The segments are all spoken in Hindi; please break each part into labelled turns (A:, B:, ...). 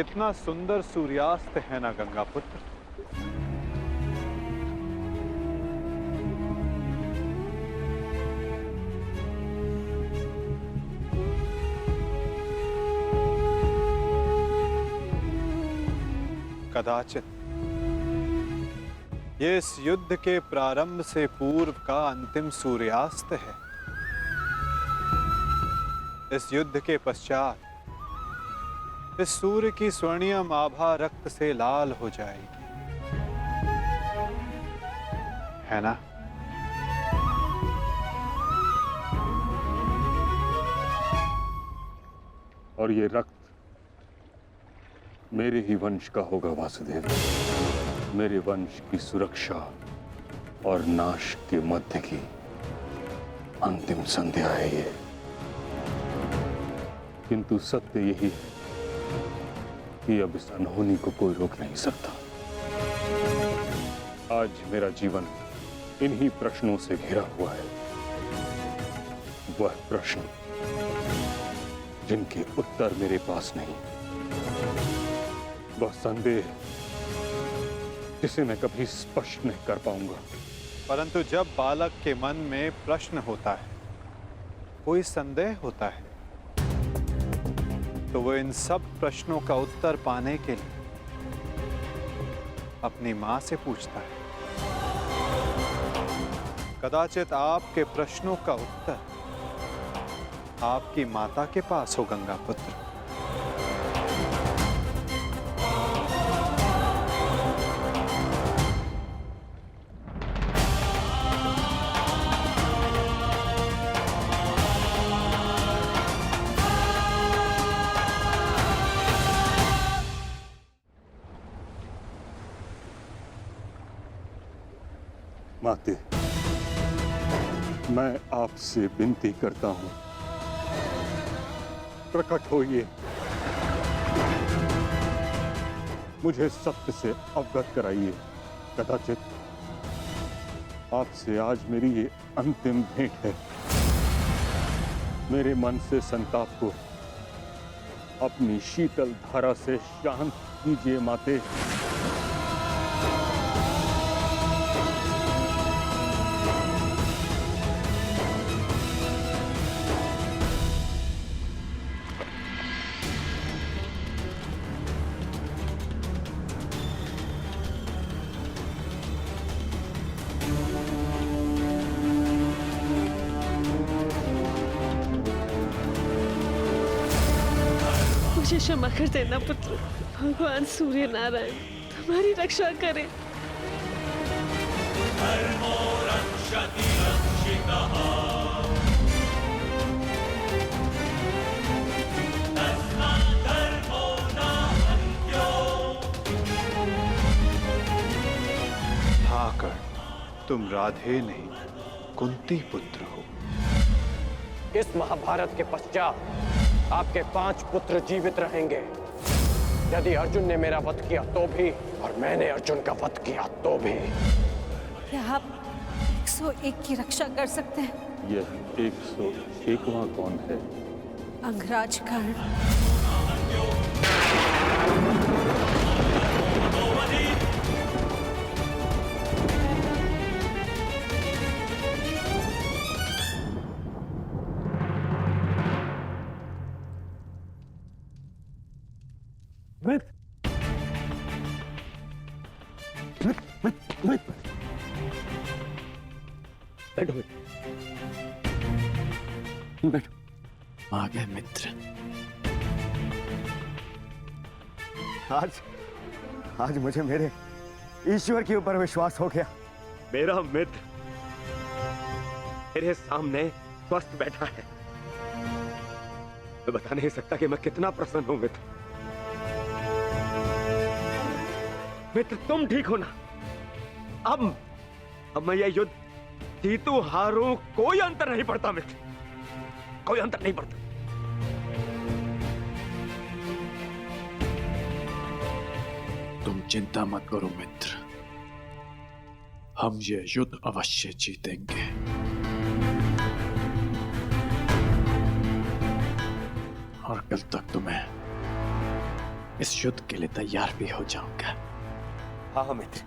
A: कितना सुंदर सूर्यास्त है ना गंगा पुत्र। कदाचित ये इस युद्ध के प्रारंभ से पूर्व का अंतिम सूर्यास्त है। इस युद्ध के पश्चात इस सूर्य की स्वर्णिम आभा रक्त से लाल हो जाएगी, है ना?
B: और ये रक्त मेरे ही वंश का होगा वासुदेव। मेरे वंश की सुरक्षा और नाश के मध्य की अंतिम संध्या है ये। किंतु सत्य यही है कि अब इस अनहोनी को कोई रोक नहीं सकता। आज मेरा जीवन इन्हीं प्रश्नों से घिरा हुआ है। वह प्रश्न जिनके उत्तर मेरे पास नहीं, वह संदेह जिसे मैं कभी स्पष्ट नहीं कर पाऊंगा।
A: परंतु जब बालक के मन में प्रश्न होता है, कोई संदेह होता है, तो वो इन सब प्रश्नों का उत्तर पाने के लिए अपनी मां से पूछता है। कदाचित आपके प्रश्नों का उत्तर आपकी माता के पास हो गंगा पुत्र।
B: माते, मैं आपसे विनती करता हूं, प्रकट होइए, मुझे सत्य से अवगत कराइए। कदाचित आपसे आज मेरी ये अंतिम भेंट है। मेरे मन से संताप को अपनी शीतल धारा से शांत कीजिए माते।
C: मुझे क्षमा कर देना पुत्र। भगवान सूर्य नारायण तुम्हारी रक्षा करें।
A: हाँ कर्ण, तुम राधे नहीं कुंती पुत्र हो।
D: इस महाभारत के पश्चात आपके 5 पुत्र जीवित रहेंगे। यदि अर्जुन ने मेरा वध किया तो भी, और मैंने अर्जुन का वध किया तो भी।
E: क्या आप 101 की रक्षा कर सकते हैं?
B: यह 101वां कौन है?
E: अंगराज कर्ण।
D: बैठो।
F: आ गए मित्र।
G: आज मुझे मेरे ईश्वर के ऊपर विश्वास हो गया।
D: मेरा मित्र मेरे सामने स्वस्थ बैठा है। मैं बता नहीं सकता कि मैं कितना प्रसन्न हूं मित्र। मित्र तुम ठीक हो ना? अब मैं यह युद्ध जीतू हारूं कोई अंतर नहीं पड़ता मित्र, कोई अंतर नहीं पड़ता।
F: तुम चिंता मत करो मित्र, हम ये युद्ध अवश्य जीतेंगे। और कल तक तुम्हें इस युद्ध के लिए तैयार भी हो जाऊंगा।
G: हाँ मित्र।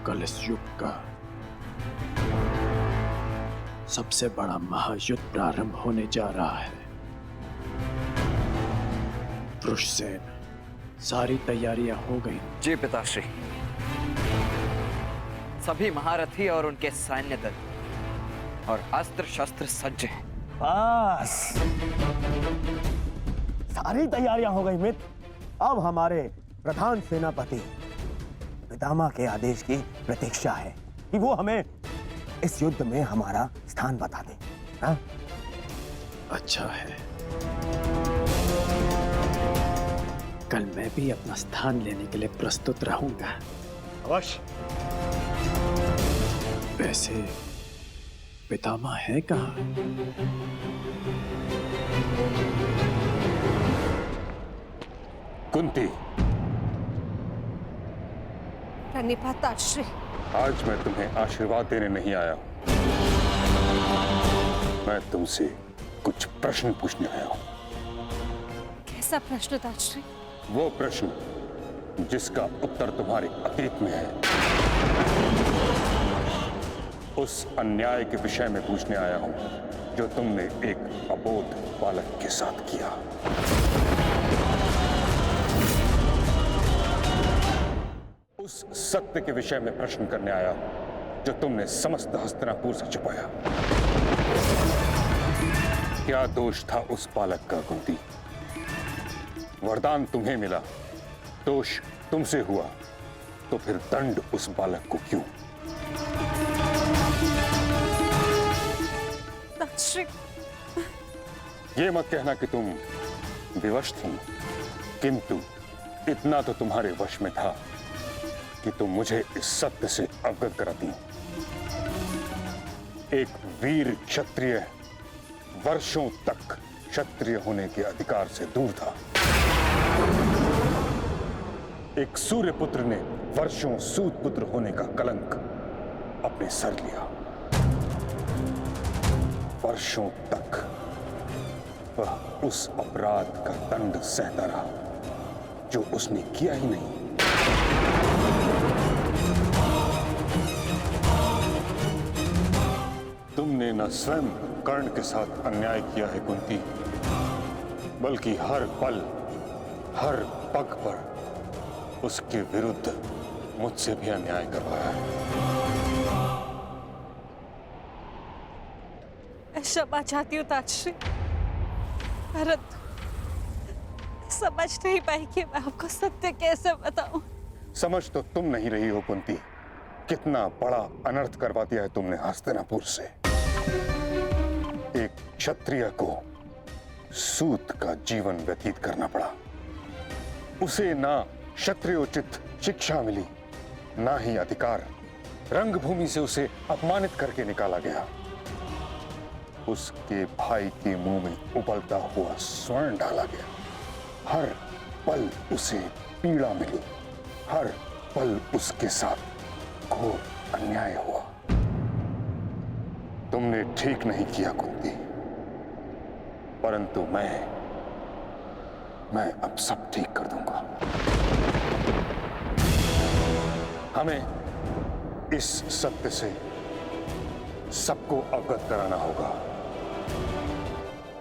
F: कल इस युग का सबसे बड़ा महायुद्ध प्रारंभ होने जा रहा है। वृषसेन, सारी तैयारियां हो गई?
H: जी पिताश्री, सभी महारथी और उनके सैन्य दल और अस्त्र शस्त्र सज्ज हैं।
G: बस सारी तैयारियां हो गई मित्र। अब हमारे प्रधान सेनापति पितामह के आदेश की प्रतीक्षा है कि वो हमें इस युद्ध में हमारा स्थान बता दे। हाँ?
F: अच्छा है, कल मैं भी अपना स्थान लेने के लिए प्रस्तुत रहूंगा।
G: अवश्य।
F: वैसे पितामह है कहाँ?
B: कुंती,
E: प्रणिपाताश्री।
B: आज मैं तुम्हें आशीर्वाद देने नहीं आया हूं। मैं तुमसे कुछ प्रश्न पूछने आया हूं।
E: कैसा प्रश्न ताश्री?
B: वो प्रश्न जिसका उत्तर तुम्हारे अतीत में है, उस अन्याय के विषय में पूछने आया हूं जो तुमने एक अबोध बालक के साथ किया। उस सत्य के विषय में प्रश्न करने आया हूं जो तुमने समस्त हस्तिनापुर से छुपाया। क्या दोष था उस बालक का कुंती? वरदान तुम्हें मिला, दोष तुमसे हुआ, तो फिर दंड उस बालक को क्यों?
E: ताश्री,
B: ये मत कहना कि तुम विवश थी, किंतु इतना तो तुम्हारे वश में था कि तुम मुझे इस सत्य से अवगत कराती। एक वीर क्षत्रिय वर्षों तक क्षत्रिय होने के अधिकार से दूर था। एक सूर्य पुत्र ने वर्षों सूत पुत्र होने का कलंक अपने सर लिया। वर्षों तक वह उस अपराध का दंड सहता रहा जो उसने किया ही नहीं। तुमने न स्वयं कर्ण के साथ अन्याय किया है कुंती, बल्कि हर पल हर पग पर उसके विरुद्ध मुझसे भी अन्याय करवाया है।
E: मैं क्षमा चाहती हूँ ताश्री, परंतु समझ नहीं पाई कि मैं आपको सत्य कैसे बताऊं।
B: समझ तो तुम नहीं रही हो कुंती, कितना बड़ा अनर्थ करवा दिया है तुमने हस्तिनापुर से। एक क्षत्रिय को सूत का जीवन व्यतीत करना पड़ा। उसे ना क्षत्रियोचित शिक्षा मिली, ना ही अधिकार। रंगभूमि से उसे अपमानित करके निकाला गया। उसके भाई के मुंह में उबलता हुआ स्वर्ण डाला गया। हर पल उसे पीड़ा मिली, हर पल उसके साथ घोर अन्याय हुआ। तुमने ठीक नहीं किया कुंती, परंतु मैं अब सब ठीक कर दूंगा। हमें इस सत्य से सबको अवगत कराना होगा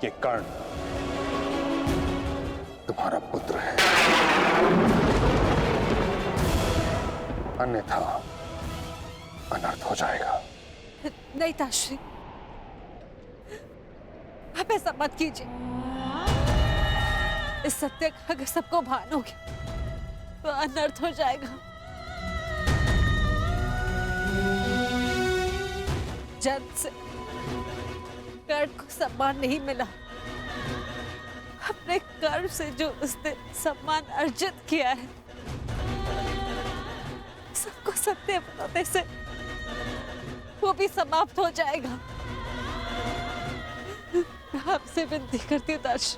B: कि कर्ण तुम्हारा पुत्र है, अन्यथा अनर्थ हो जाएगा।
E: नहीं ताश्री, आप ऐसा मत कीजिए। इस सत्य का अगर सबको भान हो गया तो अनर्थ हो जाएगा। जन्म से कर्ण को सम्मान नहीं मिला। अपने कर्म से जो उसने सम्मान अर्जित किया है, सबको सत्य बताने से वो भी समाप्त हो जाएगा। मैं आपसे विनती करती हूँ ताश,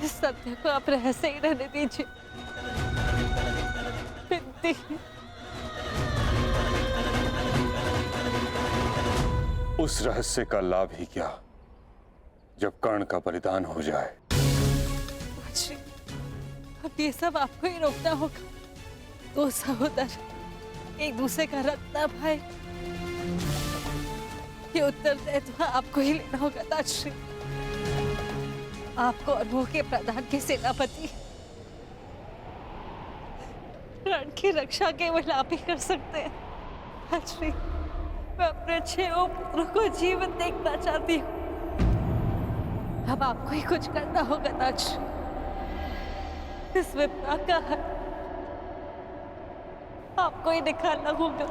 E: इस सत्य को आप रहस्य ही रहने दीजिए। विनती।
B: उस रहस्य का लाभ ही क्या जब कर्ण का बलिदान हो जाए।
E: ताजश्री, अब ये सब आपको ही रोकना होगा। दो सहोदर एक दूसरे का रक्त न भाई, ये उत्तरदायित्व आपको ही लेना होगा ताजश्री। आपको और वो के प्रधान के सेनापति रण की रक्षा केवल आप ही कर सकते हैं ताजश्री। मैं अपने 6 पुत्रों को जीवित देखना चाहती हूँ। अब आपको ही कुछ करना होगा ताजश्री। इस विपदा का हल आपको ही निकालना होगा।